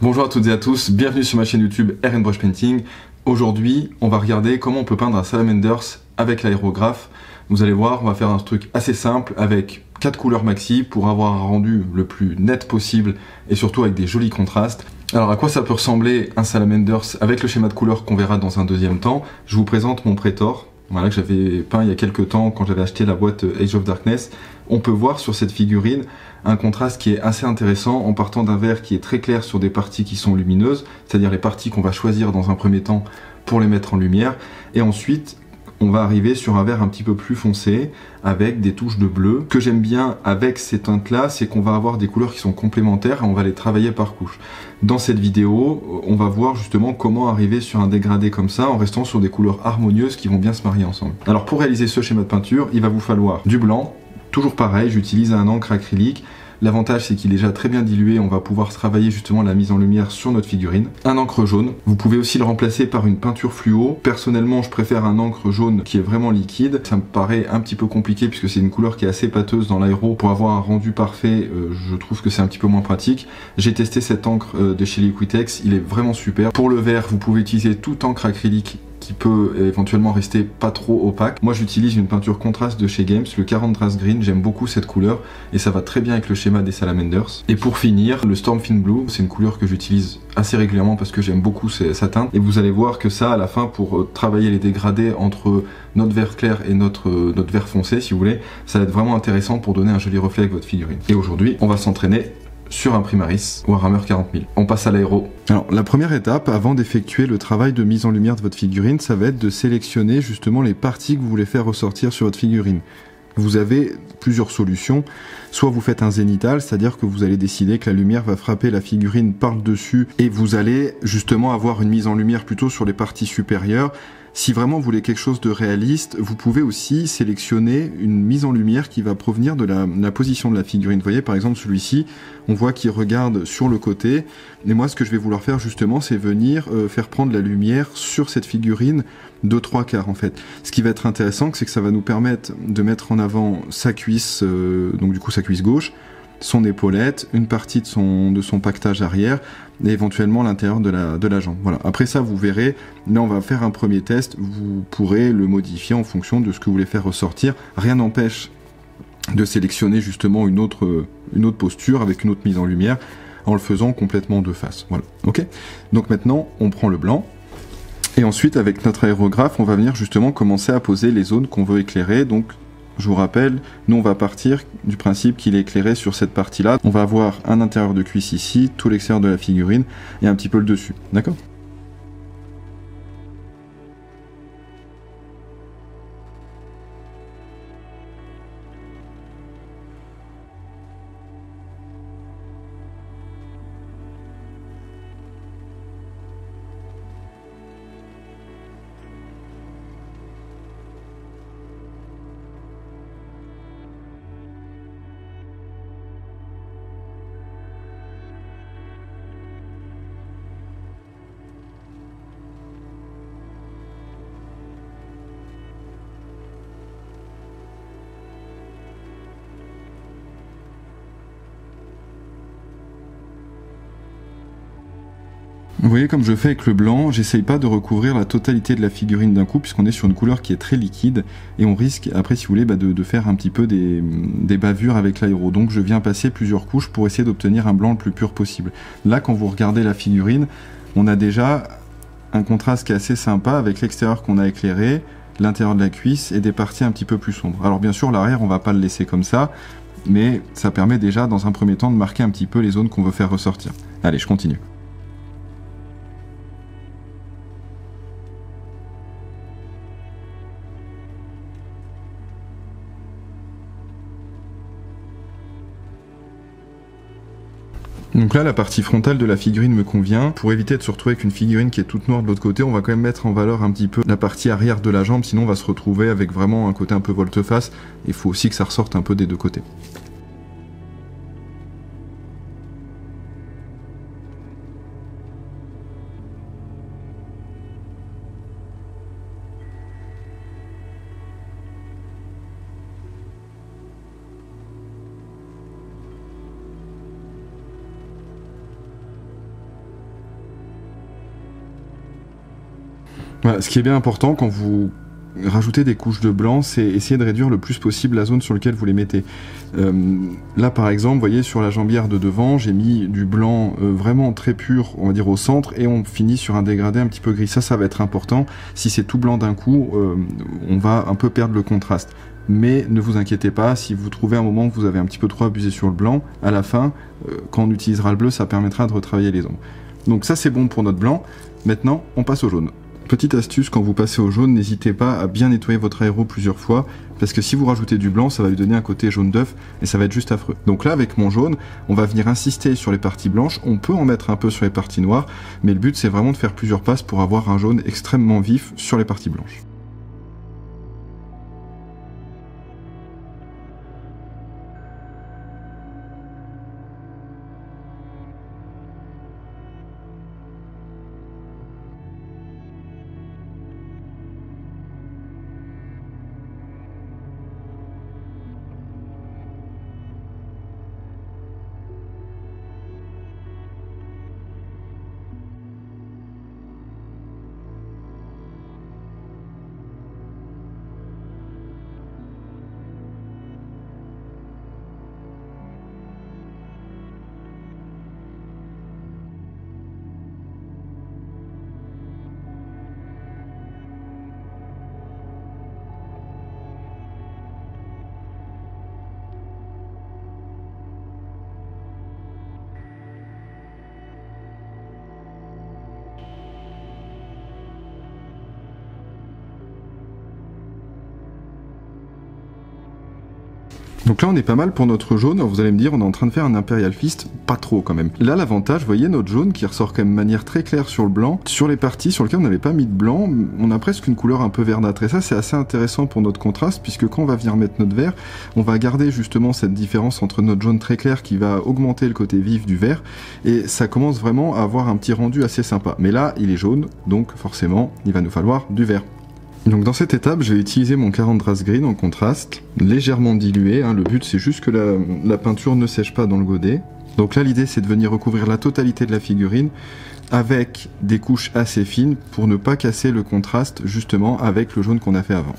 Bonjour à toutes et à tous, bienvenue sur ma chaîne YouTube RN Painting. Aujourd'hui, on va regarder comment on peut peindre un salamanders avec l'aérographe. Vous allez voir, on va faire un truc assez simple avec 4 couleurs maxi pour avoir un rendu le plus net possible et surtout avec des jolis contrastes. Alors à quoi ça peut ressembler un salamanders avec le schéma de couleurs qu'on verra dans un deuxième temps? Je vous présente mon Praetor, voilà, que j'avais peint il y a quelques temps quand j'avais acheté la boîte Age of Darkness. On peut voir sur cette figurine un contraste qui est assez intéressant en partant d'un vert qui est très clair sur des parties qui sont lumineuses, c'est-à-dire les parties qu'on va choisir dans un premier temps pour les mettre en lumière, et ensuite on va arriver sur un vert un petit peu plus foncé avec des touches de bleu. Ce que j'aime bien avec ces teintes-là, c'est qu'on va avoir des couleurs qui sont complémentaires et on va les travailler par couche. Dans cette vidéo, on va voir justement comment arriver sur un dégradé comme ça en restant sur des couleurs harmonieuses qui vont bien se marier ensemble. Alors pour réaliser ce schéma de peinture, il va vous falloir du blanc. Toujours pareil, j'utilise un encre acrylique. L'avantage c'est qu'il est déjà très bien dilué, on va pouvoir travailler justement la mise en lumière sur notre figurine. Un encre jaune, vous pouvez aussi le remplacer par une peinture fluo. Personnellement je préfère un encre jaune qui est vraiment liquide. Ça me paraît un petit peu compliqué puisque c'est une couleur qui est assez pâteuse dans l'aéro. Pour avoir un rendu parfait, je trouve que c'est un petit peu moins pratique. J'ai testé cette encre de chez Liquitex, il est vraiment super. Pour le vert, vous pouvez utiliser toute encre acrylique qui peut éventuellement rester pas trop opaque. Moi j'utilise une peinture contraste de chez Games, le 40 Drass Green, j'aime beaucoup cette couleur et ça va très bien avec le schéma des salamanders. Et pour finir, le Stormfin Blue, c'est une couleur que j'utilise assez régulièrement parce que j'aime beaucoup sa teinte, et vous allez voir que ça à la fin, pour travailler les dégradés entre notre vert clair et notre vert foncé si vous voulez, ça va être vraiment intéressant pour donner un joli reflet avec votre figurine. Et aujourd'hui on va s'entraîner sur un Primaris Warhammer 40 000. On passe à l'aéro. Alors la première étape avant d'effectuer le travail de mise en lumière de votre figurine, ça va être de sélectionner justement les parties que vous voulez faire ressortir sur votre figurine. Vous avez plusieurs solutions. Soit vous faites un zénithal, c'est-à-dire que vous allez décider que la lumière va frapper la figurine par le dessus et vous allez justement avoir une mise en lumière plutôt sur les parties supérieures. Si vraiment vous voulez quelque chose de réaliste, vous pouvez aussi sélectionner une mise en lumière qui va provenir de la position de la figurine. Vous voyez par exemple celui-ci, on voit qu'il regarde sur le côté, et moi ce que je vais vouloir faire justement, c'est venir faire prendre la lumière sur cette figurine de 3/4 en fait. Ce qui va être intéressant, c'est que ça va nous permettre de mettre en avant sa cuisse, donc du coup sa cuisse gauche, son épaulette, une partie de son pactage arrière et éventuellement l'intérieur de la jambe. Voilà. Après ça, vous verrez, là on va faire un premier test, vous pourrez le modifier en fonction de ce que vous voulez faire ressortir. Rien n'empêche de sélectionner justement une autre posture avec une autre mise en lumière en le faisant complètement de face. Voilà. Ok. Donc maintenant, on prend le blanc. Et ensuite, avec notre aérographe, on va venir justement commencer à poser les zones qu'on veut éclairer. Donc, je vous rappelle, nous on va partir du principe qu'il est éclairé sur cette partie-là. On va avoir un intérieur de cuisse ici, tout l'extérieur de la figurine et un petit peu le dessus. D'accord ? Vous voyez, comme je fais avec le blanc, j'essaye pas de recouvrir la totalité de la figurine d'un coup puisqu'on est sur une couleur qui est très liquide et on risque après, si vous voulez, de faire un petit peu des bavures avec l'aéro. Donc je viens passer plusieurs couches pour essayer d'obtenir un blanc le plus pur possible. Là, quand vous regardez la figurine, on a déjà un contraste qui est assez sympa avec l'extérieur qu'on a éclairé, l'intérieur de la cuisse et des parties un petit peu plus sombres. Alors bien sûr, l'arrière, on va pas le laisser comme ça, mais ça permet déjà dans un premier temps de marquer un petit peu les zones qu'on veut faire ressortir. Allez, je continue. Donc là, la partie frontale de la figurine me convient. Pour éviter de se retrouver avec une figurine qui est toute noire de l'autre côté, on va quand même mettre en valeur un petit peu la partie arrière de la jambe, sinon on va se retrouver avec vraiment un côté un peu volte-face. Il faut aussi que ça ressorte un peu des deux côtés. Voilà, ce qui est bien important quand vous rajoutez des couches de blanc, c'est essayer de réduire le plus possible la zone sur laquelle vous les mettez. Là par exemple, vous voyez sur la jambière de devant, j'ai mis du blanc vraiment très pur, on va dire au centre, et on finit sur un dégradé un petit peu gris. Ça va être important. Si c'est tout blanc d'un coup, on va un peu perdre le contraste. Mais ne vous inquiétez pas, si vous trouvez un moment que vous avez un petit peu trop abusé sur le blanc, à la fin, quand on utilisera le bleu, ça permettra de retravailler les ombres. Donc ça c'est bon pour notre blanc. Maintenant, on passe au jaune. Petite astuce, quand vous passez au jaune, n'hésitez pas à bien nettoyer votre aéro plusieurs fois, parce que si vous rajoutez du blanc, ça va lui donner un côté jaune d'œuf, et ça va être juste affreux. Donc là, avec mon jaune, on va venir insister sur les parties blanches, on peut en mettre un peu sur les parties noires, mais le but c'est vraiment de faire plusieurs passes pour avoir un jaune extrêmement vif sur les parties blanches. Donc là on est pas mal pour notre jaune, vous allez me dire on est en train de faire un Imperial Fist, pas trop quand même. Là l'avantage, vous voyez notre jaune qui ressort quand même de manière très claire sur le blanc, sur les parties sur lesquelles on n'avait pas mis de blanc, on a presque une couleur un peu verdâtre et ça c'est assez intéressant pour notre contraste puisque quand on va venir mettre notre vert, on va garder justement cette différence entre notre jaune très clair qui va augmenter le côté vif du vert et ça commence vraiment à avoir un petit rendu assez sympa. Mais là il est jaune, donc forcément il va nous falloir du vert. Donc dans cette étape, je vais utiliser mon 40 Drass Green en contraste, légèrement dilué, hein. Le but c'est juste que la peinture ne sèche pas dans le godet. Donc là l'idée c'est de venir recouvrir la totalité de la figurine avec des couches assez fines pour ne pas casser le contraste justement avec le jaune qu'on a fait avant.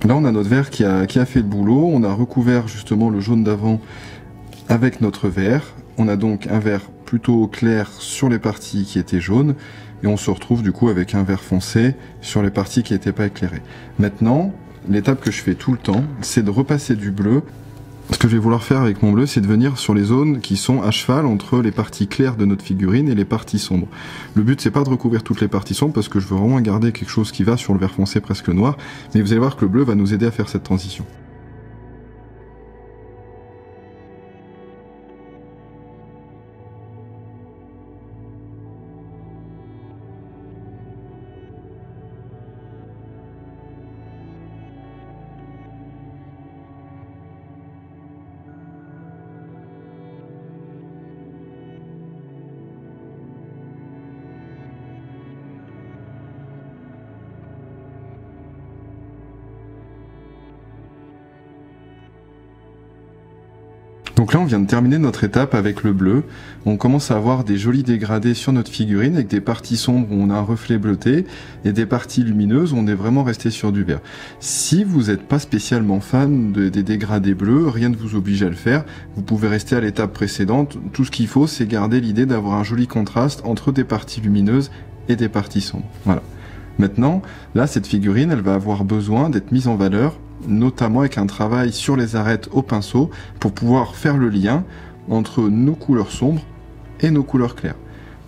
Là on a notre vert qui a fait le boulot, on a recouvert justement le jaune d'avant avec notre vert. On a donc un vert plutôt clair sur les parties qui étaient jaunes et on se retrouve du coup avec un vert foncé sur les parties qui n'étaient pas éclairées. Maintenant, l'étape que je fais tout le temps, c'est de repasser du bleu. Ce que je vais vouloir faire avec mon bleu, c'est de venir sur les zones qui sont à cheval entre les parties claires de notre figurine et les parties sombres. Le but, c'est pas de recouvrir toutes les parties sombres parce que je veux vraiment garder quelque chose qui va sur le vert foncé presque noir, mais vous allez voir que le bleu va nous aider à faire cette transition. Donc là on vient de terminer notre étape avec le bleu, on commence à avoir des jolis dégradés sur notre figurine avec des parties sombres où on a un reflet bleuté et des parties lumineuses où on est vraiment resté sur du vert. Si vous n'êtes pas spécialement fan des dégradés bleus, rien ne vous oblige à le faire, vous pouvez rester à l'étape précédente, tout ce qu'il faut c'est garder l'idée d'avoir un joli contraste entre des parties lumineuses et des parties sombres. Voilà. Maintenant, là cette figurine elle va avoir besoin d'être mise en valeur, notamment avec un travail sur les arêtes au pinceau pour pouvoir faire le lien entre nos couleurs sombres et nos couleurs claires.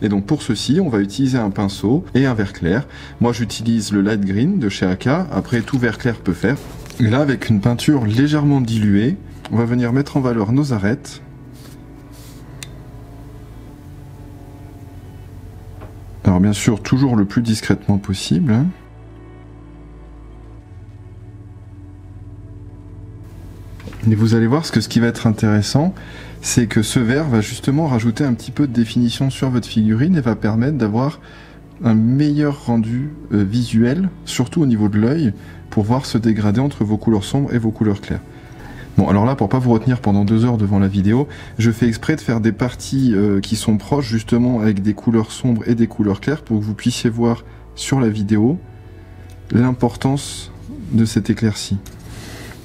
Et donc pour ceci, on va utiliser un pinceau et un vert clair. Moi j'utilise le light green de chez AK, après tout vert clair peut faire. Et là avec une peinture légèrement diluée, on va venir mettre en valeur nos arêtes. Alors bien sûr, toujours le plus discrètement possible, hein. Et vous allez voir que ce qui va être intéressant, c'est que ce vert va justement rajouter un petit peu de définition sur votre figurine et va permettre d'avoir un meilleur rendu visuel, surtout au niveau de l'œil, pour voir se dégrader entre vos couleurs sombres et vos couleurs claires. Bon, alors là, pour pas vous retenir pendant 2 heures devant la vidéo, je fais exprès de faire des parties qui sont proches, justement, avec des couleurs sombres et des couleurs claires, pour que vous puissiez voir sur la vidéo l'importance de cet éclairci.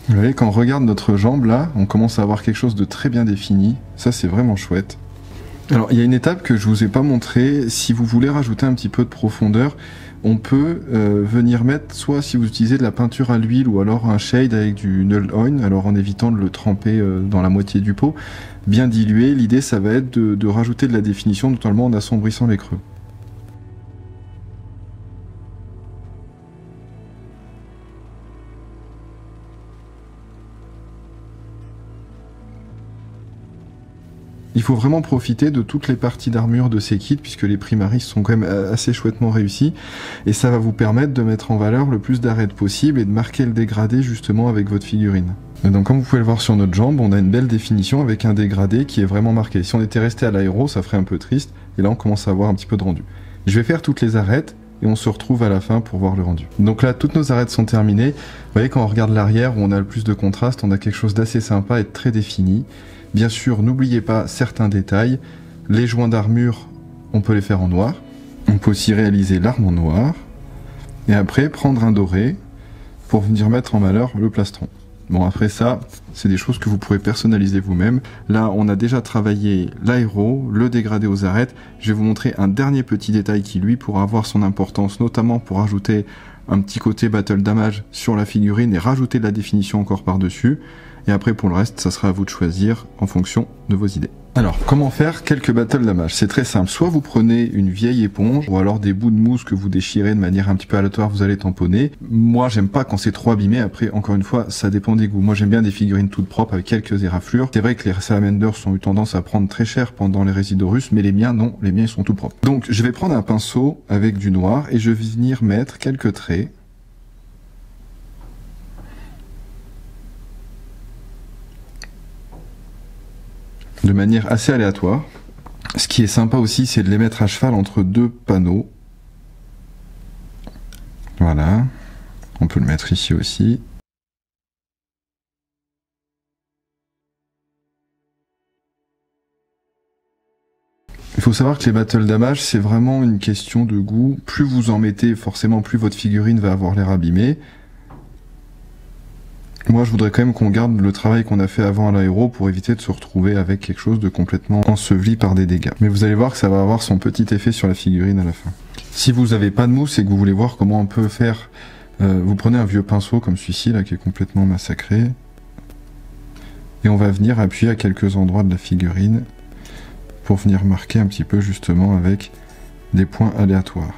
Vous voyez, quand on regarde notre jambe, là, on commence à avoir quelque chose de très bien défini. Ça, c'est vraiment chouette. Alors, il y a une étape que je vous ai pas montrée. Si vous voulez rajouter un petit peu de profondeur, on peut venir mettre, soit si vous utilisez de la peinture à l'huile ou alors un shade avec du null oil, alors en évitant de le tremper dans la moitié du pot, bien dilué. L'idée, ça va être de rajouter de la définition, notamment en assombrissant les creux. Il faut vraiment profiter de toutes les parties d'armure de ces kits, puisque les primaris sont quand même assez chouettement réussis, et ça va vous permettre de mettre en valeur le plus d'arêtes possible et de marquer le dégradé justement avec votre figurine. Et donc comme vous pouvez le voir sur notre jambe, on a une belle définition avec un dégradé qui est vraiment marqué. Si on était resté à l'aéro, ça ferait un peu triste, et là on commence à avoir un petit peu de rendu. Je vais faire toutes les arêtes, et on se retrouve à la fin pour voir le rendu. Donc là, toutes nos arêtes sont terminées. Vous voyez, quand on regarde l'arrière, où on a le plus de contraste, on a quelque chose d'assez sympa et de très défini. Bien sûr, n'oubliez pas certains détails. Les joints d'armure, on peut les faire en noir. On peut aussi réaliser l'arme en noir. Et après, prendre un doré pour venir mettre en valeur le plastron. Bon, après ça, c'est des choses que vous pourrez personnaliser vous-même. Là, on a déjà travaillé l'aéro, le dégradé aux arêtes. Je vais vous montrer un dernier petit détail qui, lui, pourra avoir son importance, notamment pour ajouter un petit côté battle damage sur la figurine et rajouter de la définition encore par-dessus. Et après, pour le reste, ça sera à vous de choisir en fonction de vos idées. Alors, comment faire quelques battle damage? C'est très simple. Soit vous prenez une vieille éponge, ou alors des bouts de mousse que vous déchirez de manière un petit peu aléatoire, vous allez tamponner. Moi, j'aime pas quand c'est trop abîmé. Après, encore une fois, ça dépend des goûts. Moi, j'aime bien des figurines toutes propres avec quelques éraflures. C'est vrai que les salamanders ont eu tendance à prendre très cher pendant les Résidorus, mais les miens, non. Les miens, ils sont tout propres. Donc, je vais prendre un pinceau avec du noir et je vais venir mettre quelques traits. De manière assez aléatoire. Ce qui est sympa aussi, c'est de les mettre à cheval entre deux panneaux. Voilà. On peut le mettre ici aussi. Il faut savoir que les battle damage, c'est vraiment une question de goût. Plus vous en mettez, forcément, plus votre figurine va avoir l'air abîmée. Moi, je voudrais quand même qu'on garde le travail qu'on a fait avant à l'aéro pour éviter de se retrouver avec quelque chose de complètement enseveli par des dégâts. Mais vous allez voir que ça va avoir son petit effet sur la figurine à la fin. Si vous n'avez pas de mousse et que vous voulez voir comment on peut faire, vous prenez un vieux pinceau comme celui-ci là qui est complètement massacré. Et on va venir appuyer à quelques endroits de la figurine pour venir marquer un petit peu justement avec des points aléatoires.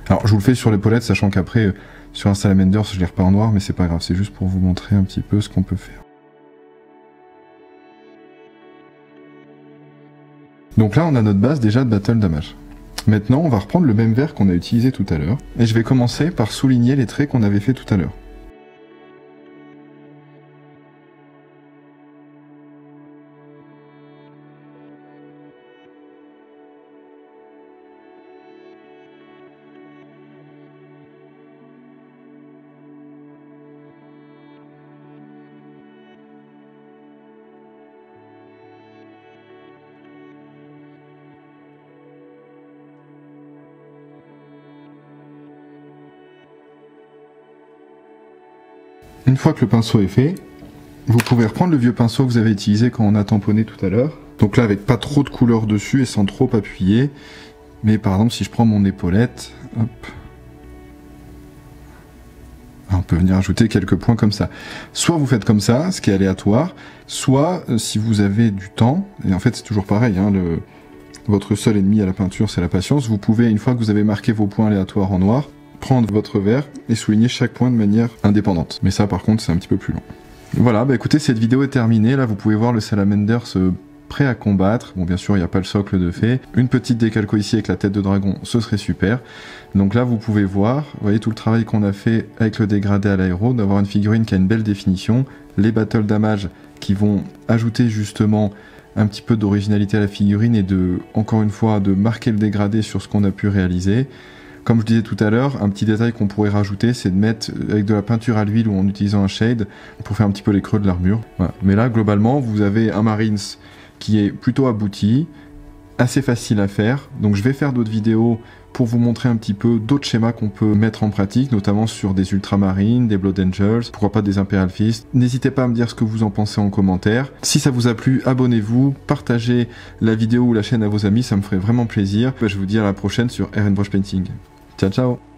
Alors, je vous le fais sur l'épaulette, sachant qu'après... Sur un salamander, je ne l'ai pas en noir, mais c'est pas grave, c'est juste pour vous montrer un petit peu ce qu'on peut faire. Donc là, on a notre base déjà de battle damage. Maintenant, on va reprendre le même vert qu'on a utilisé tout à l'heure, et je vais commencer par souligner les traits qu'on avait fait tout à l'heure. Une fois que le pinceau est fait, vous pouvez reprendre le vieux pinceau que vous avez utilisé quand on a tamponné tout à l'heure. Donc là, avec pas trop de couleur dessus et sans trop appuyer. Mais par exemple, si je prends mon épaulette, hop, on peut venir ajouter quelques points comme ça. Soit vous faites comme ça, ce qui est aléatoire, soit si vous avez du temps, et en fait c'est toujours pareil, hein, votre seul ennemi à la peinture c'est la patience, vous pouvez, une fois que vous avez marqué vos points aléatoires en noir, prendre votre verre et souligner chaque point de manière indépendante. Mais ça par contre c'est un petit peu plus long. Voilà, bah écoutez, cette vidéo est terminée, là vous pouvez voir le salamander prêt à combattre. Bon, bien sûr il n'y a pas le socle de fait. Une petite décalco ici avec la tête de dragon, ce serait super. Donc là vous pouvez voir, vous voyez tout le travail qu'on a fait avec le dégradé à l'aéro, d'avoir une figurine qui a une belle définition, les battle damage qui vont ajouter justement un petit peu d'originalité à la figurine et encore une fois, de marquer le dégradé sur ce qu'on a pu réaliser. Comme je disais tout à l'heure, un petit détail qu'on pourrait rajouter, c'est de mettre avec de la peinture à l'huile ou en utilisant un shade pour faire un petit peu les creux de l'armure. Voilà. Mais là, globalement, vous avez un Marines qui est plutôt abouti, assez facile à faire. Donc je vais faire d'autres vidéos pour vous montrer un petit peu d'autres schémas qu'on peut mettre en pratique, notamment sur des Ultramarines, des Blood Angels, pourquoi pas des Imperial Fist. N'hésitez pas à me dire ce que vous en pensez en commentaire. Si ça vous a plu, abonnez-vous, partagez la vidéo ou la chaîne à vos amis, ça me ferait vraiment plaisir. Je vous dis à la prochaine sur Erenbrosh Painting. Ciao ciao.